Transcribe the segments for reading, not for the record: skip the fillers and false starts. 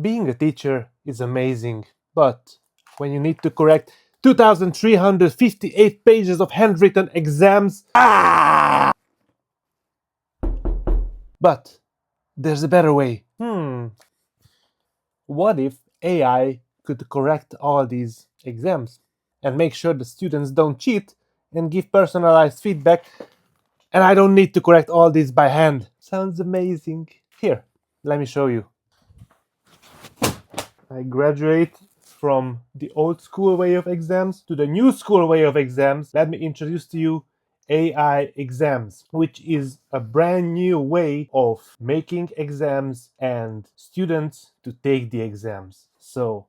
Being a teacher is amazing, but when you need to correct 2,358 pages of handwritten exams, But there's a better way. What if AI could correct all these exams and make sure the students don't cheat and give personalized feedback, and I don't need to correct all this by hand? Sounds amazing. Here, let me show you. I graduate from the old school way of exams to the new school way of exams. Let me introduce to you AI exams, which is a brand new way of making exams and students to take the exams. So,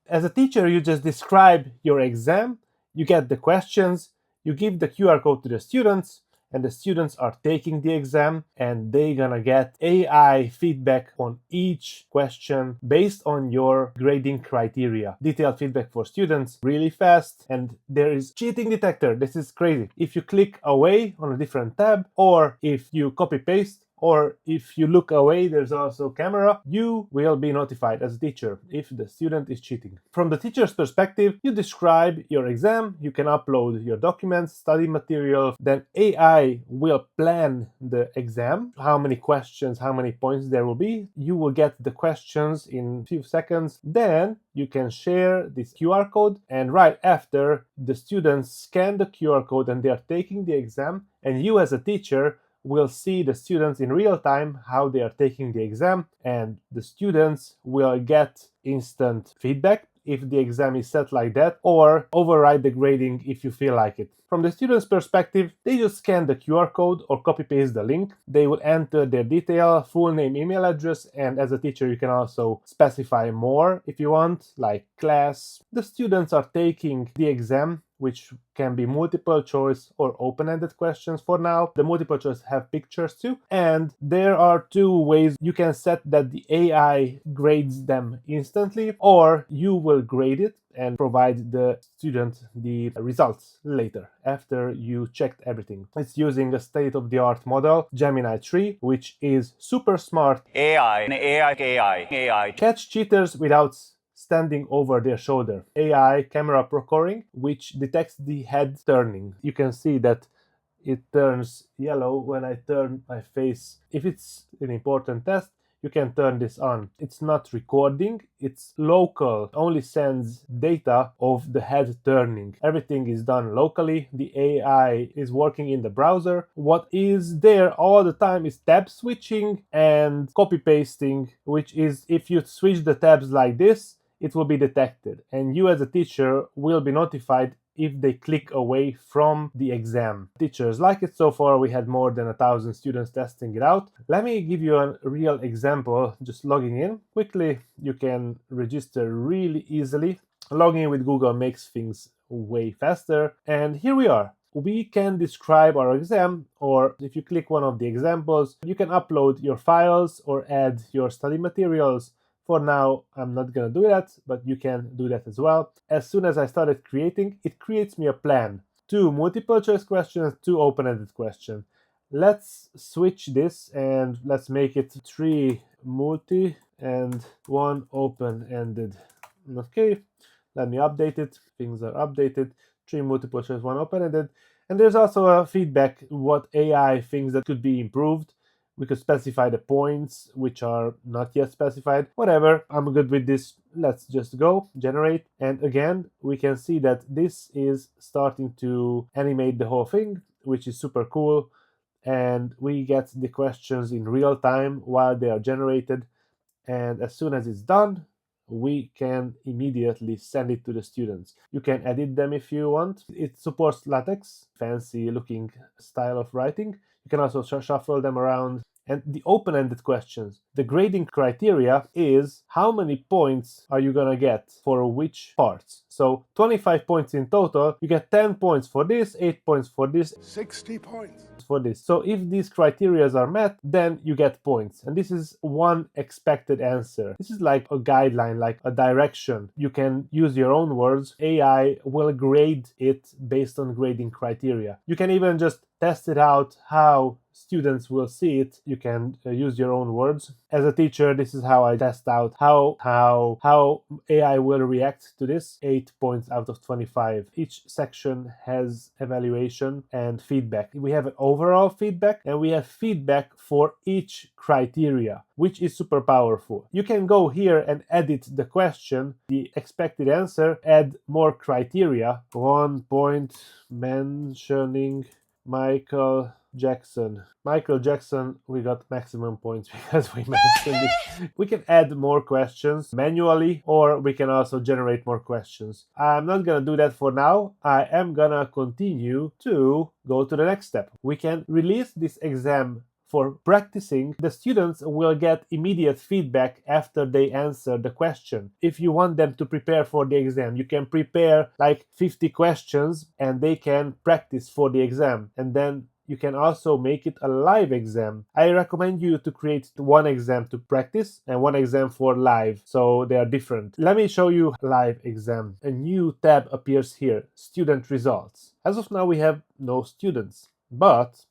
as a teacher, you just describe your exam, you get the questions, you give the QR code to the students, and the students are taking the exam, and they're gonna get AI feedback on each question based on your grading criteria. Detailed feedback for students really fast, and there is cheating detector. This is crazy. If you click away on a different tab, or if you copy paste, or if you look away, there's also camera, you will be notified as a teacher if the student is cheating. From the teacher's perspective, you describe your exam, you can upload your documents, study material, then AI will plan the exam, how many questions, how many points there will be. You will get the questions in a few seconds, then you can share this QR code, and right after, the students scan the QR code and they are taking the exam, and you as a teacher will see the students in real time how they are taking the exam, and the students will get instant feedback if the exam is set like that, or override the grading if you feel like it. From the student's perspective, they just scan the QR code or copy paste the link. They will enter their detail, full name, email address, and as a teacher you can also specify more if you want, like class. The students are taking the exam, which can be multiple choice or open-ended questions for now. The multiple choice have pictures too. And there are two ways you can set that the AI grades them instantly, or you will grade it and provide the student the results later after you checked everything. It's using a state-of-the-art model, Gemini 3, which is super smart. AI. Catch cheaters without standing over their shoulder. AI camera proctoring, which detects the head turning. You can see that it turns yellow when I turn my face. If it's an important test, you can turn this on. It's not recording, it's local, only sends data of the head turning. Everything is done locally. The AI is working in the browser. What is there all the time is tab switching and copy pasting, which is if you switch the tabs like this, it will be detected, and you as a teacher will be notified if they click away from the exam. Teachers like it. So far we had more than 1,000 students testing it out. Let me give you a real example. Just logging in quickly, you can register really easily. Logging in with Google makes things way faster, and here we are. We can describe our exam, or if you click one of the examples, you can upload your files or add your study materials. For now, I'm not gonna do that, but you can do that as well. As soon as I started creating, it creates me a plan. 2 multiple choice questions, 2 open-ended questions. Let's switch this and let's make it 3 multi and 1 open-ended. Okay, let me update it. Things are updated. 3 multiple choice, 1 open-ended. And there's also a feedback what AI thinks that could be improved. We could specify the points which are not yet specified. Whatever, I'm good with this. Let's just go, generate. And again, we can see that this is starting to animate the whole thing, which is super cool. And we get the questions in real time while they are generated. And as soon as it's done, we can immediately send it to the students. You can edit them if you want. It supports LaTeX, fancy looking style of writing. You can also shuffle them around. And the open-ended questions, the grading criteria is how many points are you gonna get for which parts. So 25 points in total, you get 10 points for this, 8 points for this, 60 points for this. So if these criteria are met, then you get points. And this is one expected answer. This is like a guideline, like a direction. You can use your own words. AI will grade it based on grading criteria. You can even just test it out how students will see it. You can use your own words. As a teacher, this is how I test out how AI will react to this. 8 points out of 25. Each section has evaluation and feedback. We have an overall feedback and we have feedback for each criteria, which is super powerful. You can go here and edit the question, the expected answer, add more criteria. 1 point mentioning Michael Jackson. Michael Jackson, we got maximum points because we mentioned it. We can add more questions manually, or we can also generate more questions. I'm not gonna do that for now. I am gonna continue to go to the next step. We can release this exam for practicing. The students will get immediate feedback after they answer the question. If you want them to prepare for the exam, you can prepare like 50 questions and they can practice for the exam. And then you can also make it a live exam. I recommend you to create one exam to practice and one exam for live, so they are different. Let me show you live exam. A new tab appears here, student results. As of now, we have no students, but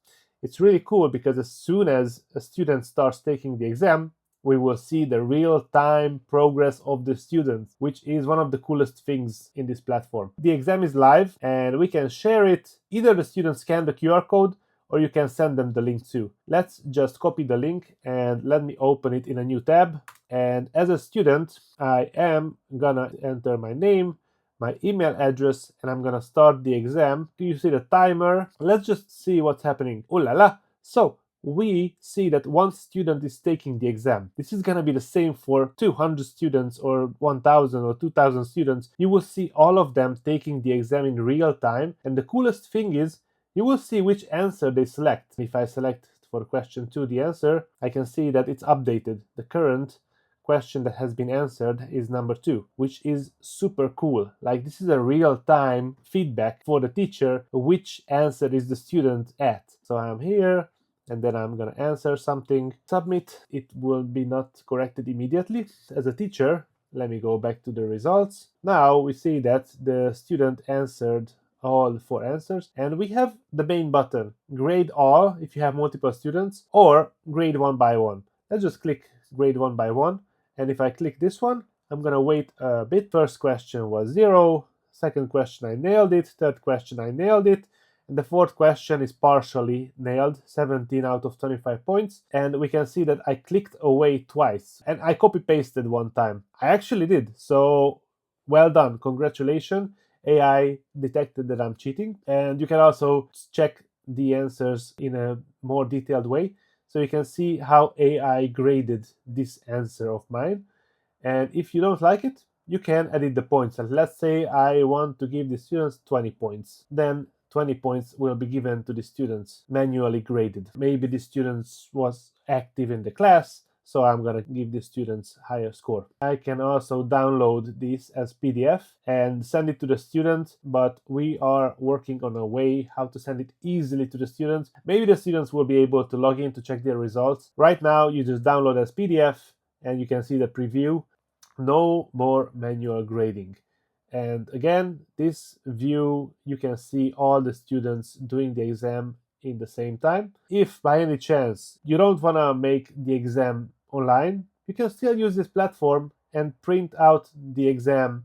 it's really cool because as soon as a student starts taking the exam, we will see the real-time progress of the students, which is one of the coolest things in this platform. The exam is live and we can share it. Either the students scan the QR code or you can send them the link too. Let's just copy the link and let me open it in a new tab. And as a student, I am gonna enter my name, my email address, and I'm gonna start the exam. Do you see the timer? Let's just see what's happening. Oh la la! So we see that one student is taking the exam. This is gonna be the same for 200 students or 1,000 or 2,000 students. You will see all of them taking the exam in real time. And the coolest thing is you will see which answer they select. If I select for question 2 the answer, I can see that it's updated. The current question that has been answered is number 2, which is super cool. Like, this is a real-time feedback for the teacher, which answer is the student at. So I'm here, and then I'm gonna answer something, submit. It will be not corrected immediately. As a teacher, let me go back to the results. Now we see that the student answered all 4 answers, and we have the main button, grade all if you have multiple students, or grade one by one. Let's just click grade one by one, and if I click this one, I'm gonna wait a bit. First question was 0, second question I nailed it, third question I nailed it, and the fourth question is partially nailed, 17 out of 25 points. And we can see that I clicked away twice, and I copy pasted one time. I actually did, so well done, congratulations. AI detected that I'm cheating. And you can also check the answers in a more detailed way. So you can see how AI graded this answer of mine. And if you don't like it, you can edit the points. And let's say I want to give the students 20 points. Then 20 points will be given to the students manually graded. Maybe the students was active in the class, so I'm gonna give the students higher score. I can also download this as PDF and send it to the student, but we are working on a way how to send it easily to the students. Maybe the students will be able to log in to check their results. Right now, you just download as PDF and you can see the preview. No more manual grading. And again, this view, you can see all the students doing the exam in the same time. If by any chance you don't want to make the exam online, you can still use this platform and print out the exam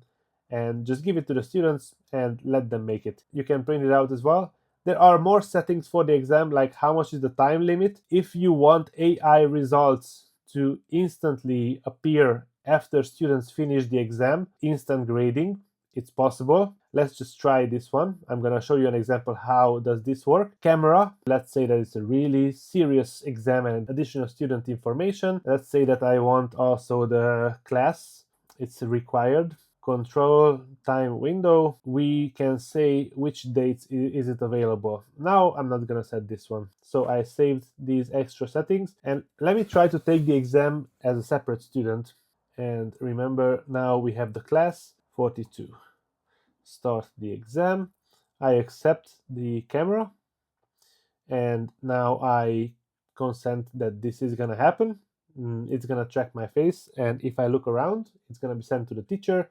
and just give it to the students and let them make it. You can print it out as well. There are more settings for the exam, like how much is the time limit. If you want AI results to instantly appear after students finish the exam, instant grading, it's possible. Let's just try this one. I'm gonna show you an example. How does this work? Camera. Let's say that it's a really serious exam and additional student information. Let's say that I want also the class. It's required. Control time window. We can say which dates is it available. Now I'm not gonna set this one. So I saved these extra settings, and let me try to take the exam as a separate student. And remember, now we have the class 42. Start the exam. I accept the camera, and now I consent that this is gonna happen. It's gonna track my face, and if I look around, it's gonna be sent to the teacher.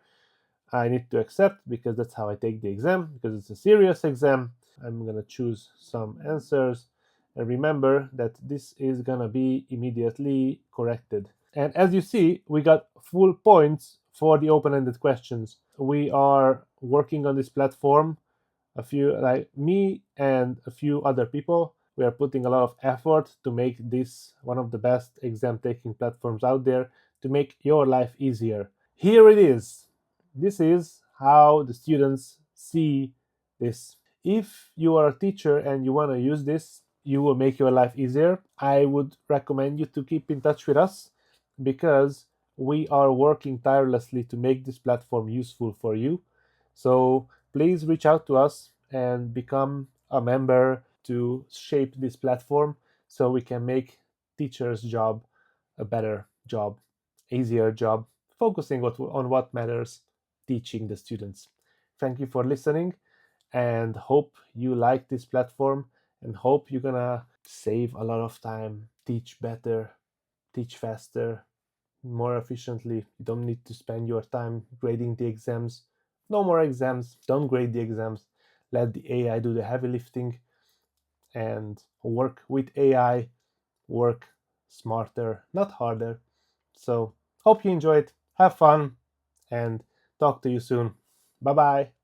I need to accept because that's how I take the exam, because it's a serious exam. I'm gonna choose some answers, and remember that this is gonna be immediately corrected. And as you see, we got full points for the open-ended questions. We are working on this platform, a few, like me and a few other people. We are putting a lot of effort to make this one of the best exam taking platforms out there, to make your life easier. Here it is. This is how the students see this. If you are a teacher and you want to use this, you will make your life easier. I would recommend you to keep in touch with us, because we are working tirelessly to make this platform useful for you. So please reach out to us and become a member to shape this platform, so we can make teachers' job a better job, easier job, focusing on what matters, teaching the students. Thank you for listening, and hope you like this platform, and hope you're gonna save a lot of time, teach better, teach faster, more efficiently. You don't need to spend your time grading the exams. No more exams. Don't grade the exams. Let the AI do the heavy lifting, and work with AI. Work smarter, not harder. So, hope you enjoyed. Have fun, and talk to you soon. Bye bye.